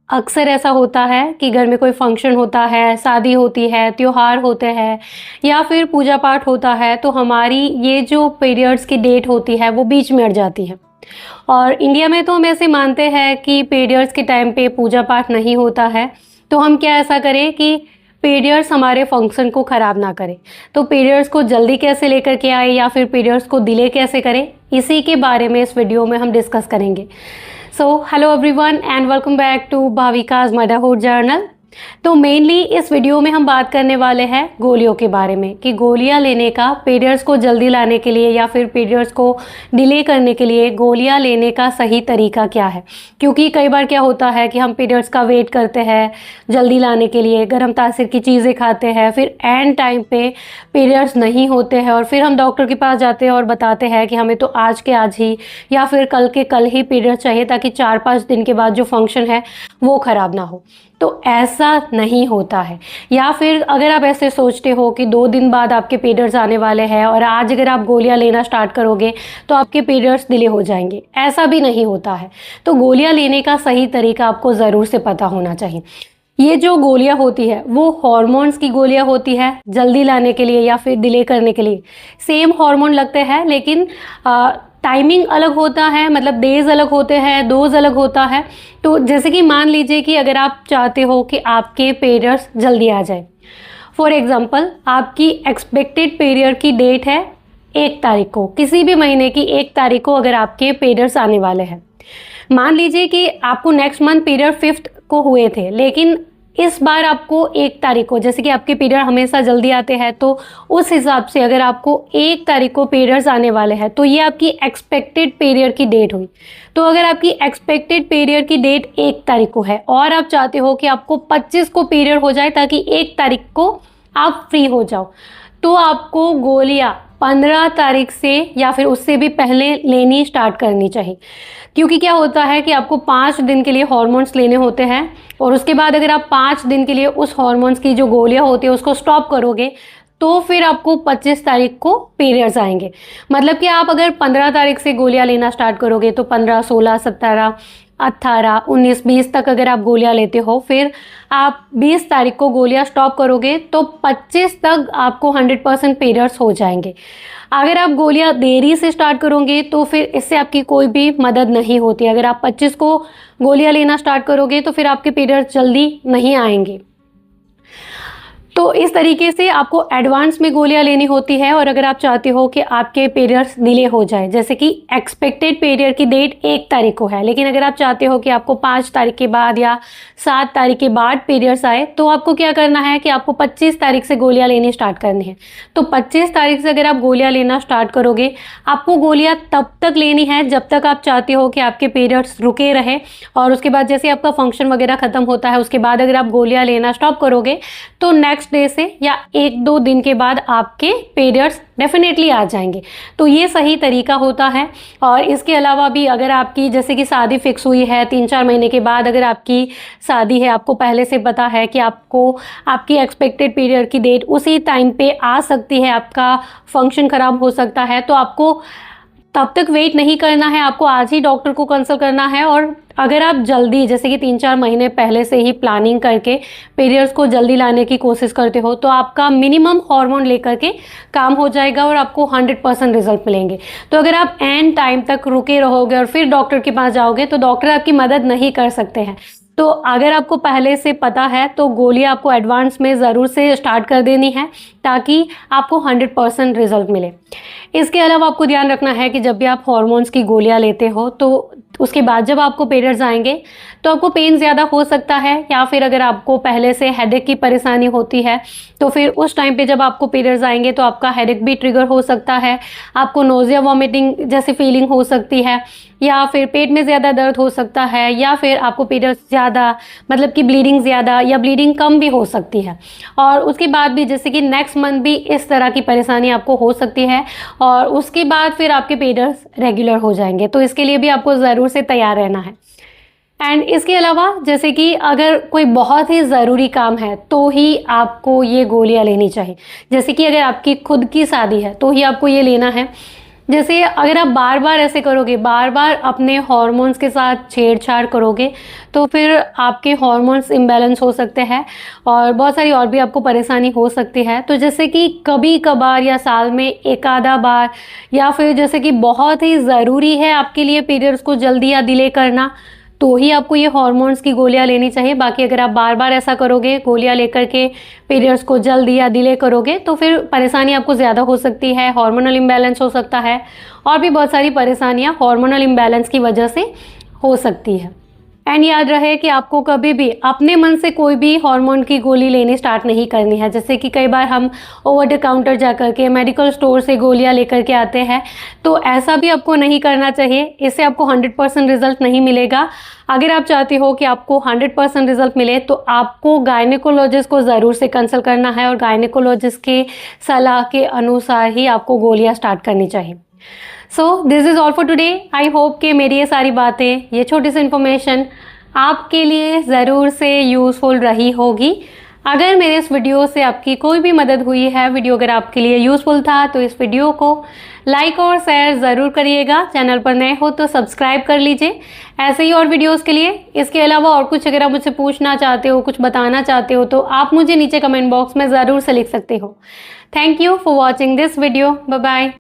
अक्सर ऐसा होता है कि घर में कोई फंक्शन होता है, शादी होती है, त्योहार होते हैं या फिर पूजा पाठ होता है, तो हमारी ये जो पीरियड्स की डेट होती है वो बीच में अड़ जाती है। और इंडिया में तो हम ऐसे मानते हैं कि पीरियड्स के टाइम पे पूजा पाठ नहीं होता है, तो हम क्या ऐसा करें कि पीरियड्स हमारे फंक्शन को ख़राब ना करें। तो पीरियड्स को जल्दी कैसे लेकर के आए या फिर पीरियड्स को डिले कैसे करें, इसी के बारे में इस वीडियो में हम डिस्कस करेंगे। So hello everyone and welcome back to Bhavika's motherhood journal. तो मेनली इस वीडियो में हम बात करने वाले हैं गोलियों के बारे में कि गोलियां लेने का, पीरियड्स को जल्दी लाने के लिए या फिर पीरियड्स को डिले करने के लिए गोलियां लेने का सही तरीका क्या है। क्योंकि कई बार क्या होता है कि हम पीरियड्स का वेट करते हैं जल्दी लाने के लिए, गर्म तासीर की चीज़ें खाते हैं, फिर एंड टाइम पे पीरियड्स नहीं होते हैं और फिर हम डॉक्टर के पास जाते हैं और बताते हैं कि हमें तो आज के आज ही या फिर कल के कल ही पीरियड्स चाहिए ताकि 4-5 दिन के बाद जो फंक्शन है वो ख़राब ना हो। तो ऐसा नहीं होता है। या फिर अगर आप ऐसे सोचते हो कि 2 दिन बाद आपके पीरियड्स आने वाले हैं और आज अगर आप गोलियां लेना स्टार्ट करोगे तो आपके पीरियड्स डिले हो जाएंगे, ऐसा भी नहीं होता है। तो गोलियां लेने का सही तरीका आपको ज़रूर से पता होना चाहिए। ये जो गोलियां होती है वो हॉर्मोन्स की गोलियां होती है जल्दी लाने के लिए या फिर डिले करने के लिए। सेम हार्मोन लगते हैं लेकिन टाइमिंग अलग होता है, मतलब डेज अलग होते हैं, डोज अलग होता है। तो जैसे कि मान लीजिए कि अगर आप चाहते हो कि आपके पीरियड्स जल्दी आ जाए, फॉर एग्जांपल आपकी एक्सपेक्टेड पीरियड की डेट है 1 तारीख को, किसी भी महीने की 1 तारीख को अगर आपके पीरियड्स आने वाले हैं। मान लीजिए कि आपको नेक्स्ट मंथ पीरियड 5th को हुए थे, लेकिन इस बार आपको 1 तारीख को, जैसे कि आपके पीरियड हमेशा जल्दी आते हैं, तो उस हिसाब से अगर आपको 1 तारीख को पीरियड्स आने वाले हैं तो ये आपकी एक्सपेक्टेड पीरियड की डेट हुई। तो अगर आपकी एक्सपेक्टेड पीरियड की डेट 1 तारीख को है और आप चाहते हो कि आपको 25 को पीरियड हो जाए ताकि 1 तारीख को आप फ्री हो जाओ, तो आपको गोलियां 15 तारीख से या फिर उससे भी पहले लेनी स्टार्ट करनी चाहिए। क्योंकि क्या होता है कि आपको 5 दिन के लिए हॉर्मोन्स लेने होते हैं और उसके बाद अगर आप 5 दिन के लिए उस हॉर्मोन्स की जो गोलियां होती है उसको स्टॉप करोगे तो फिर आपको 25 तारीख को पीरियड्स आएंगे। मतलब कि आप अगर 15 तारीख से गोलियां लेना स्टार्ट करोगे तो 15, 16, 17, 18, 19, 20 तक अगर आप गोलियां लेते हो, फिर आप 20 तारीख को गोलियां स्टॉप करोगे तो 25 तक आपको 100% पीरियड्स हो जाएंगे। अगर आप गोलियां देरी से स्टार्ट करोगे तो फिर इससे आपकी कोई भी मदद नहीं होती। अगर आप 25 को गोलियां लेना स्टार्ट करोगे तो फिर आपके पीरियड्स जल्दी नहीं आएंगे। तो इस तरीके से आपको एडवांस में गोलियां लेनी होती है। और अगर आप चाहते हो कि आपके पीरियड्स डिले हो जाए, जैसे कि एक्सपेक्टेड पीरियड की डेट 1 तारीख को है, लेकिन अगर आप चाहते हो कि आपको 5 तारीख के बाद या 7 तारीख के बाद पीरियड्स आए, तो आपको क्या करना है कि आपको 25 तारीख से गोलियां लेनी स्टार्ट करनी है। तो 25 तारीख से अगर आप गोलियां लेना स्टार्ट करोगे, आपको गोलियां तब तक लेनी है जब तक आप चाहते हो कि आपके पीरियड्स रुके रहे। और उसके बाद जैसे आपका फंक्शन वगैरह ख़त्म होता है, उसके बाद अगर आप गोलियां लेना स्टॉप करोगे तो नेक्स्ट डे से या 1-2 दिन के बाद आपके पीरियड्स डेफिनेटली आ जाएंगे। तो ये सही तरीका होता है। और इसके अलावा भी अगर आपकी जैसे कि शादी फिक्स हुई है 3-4 महीने के बाद, अगर आपकी शादी है, आपको पहले से पता है कि आपको आपकी एक्सपेक्टेड पीरियड की डेट उसी टाइम पे आ सकती है, आपका फंक्शन ख़राब हो सकता है, तो आपको तब तक वेट नहीं करना है, आपको आज ही डॉक्टर को कंसल्ट करना है। और अगर आप जल्दी, जैसे कि 3-4 महीने पहले से ही प्लानिंग करके पीरियड्स को जल्दी लाने की कोशिश करते हो, तो आपका मिनिमम हार्मोन लेकर के काम हो जाएगा और आपको 100% रिजल्ट मिलेंगे। तो अगर आप एंड टाइम तक रुके रहोगे और फिर डॉक्टर के पास जाओगे तो डॉक्टर आपकी मदद नहीं कर सकते हैं। तो अगर आपको पहले से पता है तो गोलियां आपको एडवांस में ज़रूर से स्टार्ट कर देनी है ताकि आपको 100% रिजल्ट मिले। इसके अलावा आपको ध्यान रखना है कि जब भी आप हॉर्मोन्स की गोलियां लेते हो तो उसके बाद जब आपको पीरियड्स आएंगे तो आपको पेन ज़्यादा हो सकता है, या फिर अगर आपको पहले से हेडेक की परेशानी होती है तो फिर उस टाइम पे जब आपको पीरियड्स आएंगे तो आपका हेडेक भी ट्रिगर हो सकता है, आपको नोज़िया वॉमिटिंग जैसी फीलिंग हो सकती है, या फिर पेट में ज़्यादा दर्द हो सकता है, या फिर आपको पीरियड्स ज़्यादा, मतलब कि ब्लीडिंग ज़्यादा या ब्लीडिंग कम भी हो सकती है। और उसके बाद भी जैसे कि नेक्स्ट मंथ भी इस तरह की परेशानी आपको हो सकती है और उसके बाद फिर आपके पीरियड्स रेगुलर हो जाएंगे। तो इसके लिए भी आपको ज़रूर से तैयार रहना है। एंड इसके अलावा जैसे कि अगर कोई बहुत ही ज़रूरी काम है तो ही आपको ये गोलियां लेनी चाहिए। जैसे कि अगर आपकी खुद की शादी है तो ही आपको ये लेना है। जैसे अगर आप बार बार ऐसे करोगे, बार बार अपने हार्मोन्स के साथ छेड़छाड़ करोगे, तो फिर आपके हार्मोन्स इम्बैलेंस हो सकते हैं और बहुत सारी और भी आपको परेशानी हो सकती है। तो जैसे कि कभी कभार या साल में एक आधा बार, या फिर जैसे कि बहुत ही ज़रूरी है आपके लिए पीरियड्स को जल्दी या डिले करना, तो ही आपको ये हार्मोन्स की गोलियां लेनी चाहिए। बाकी अगर आप बार बार ऐसा करोगे, गोलियां लेकर के पीरियड्स को जल्दी या डिले करोगे, तो फिर परेशानी आपको ज़्यादा हो सकती है, हार्मोनल इम्बैलेंस हो सकता है और भी बहुत सारी परेशानियां हार्मोनल इम्बैलेंस की वजह से हो सकती है। एंड याद रहे कि आपको कभी भी अपने मन से कोई भी हार्मोन की गोली लेनी स्टार्ट नहीं करनी है। जैसे कि कई बार हम ओवर द काउंटर जा कर के मेडिकल स्टोर से गोलियां लेकर के आते हैं, तो ऐसा भी आपको नहीं करना चाहिए। इससे आपको 100% रिजल्ट नहीं मिलेगा। अगर आप चाहते हो कि आपको 100% रिजल्ट मिले, तो आपको गायनेकोलॉजिस्ट को ज़रूर से कंसल्ट करना है और गायनेकोलॉजिस्ट के सलाह के अनुसार ही आपको गोलियां स्टार्ट करनी चाहिए। So this is all for today. I hope कि मेरी ये सारी बातें, ये छोटी सी इन्फॉर्मेशन आपके लिए ज़रूर से यूज़फुल रही होगी। अगर मेरे इस वीडियो से आपकी कोई भी मदद हुई है, वीडियो अगर आपके लिए यूज़फुल था, तो इस वीडियो को लाइक और शेयर ज़रूर करिएगा। चैनल पर नए हो तो सब्सक्राइब कर लीजिए ऐसे ही और वीडियोस के लिए। इसके अलावा और कुछ अगर आप मुझसे पूछना चाहते हो, कुछ बताना चाहते हो, तो आप मुझे नीचे कमेंट बॉक्स में ज़रूर से लिख सकते हो। Thank you for watching this video. Bye bye.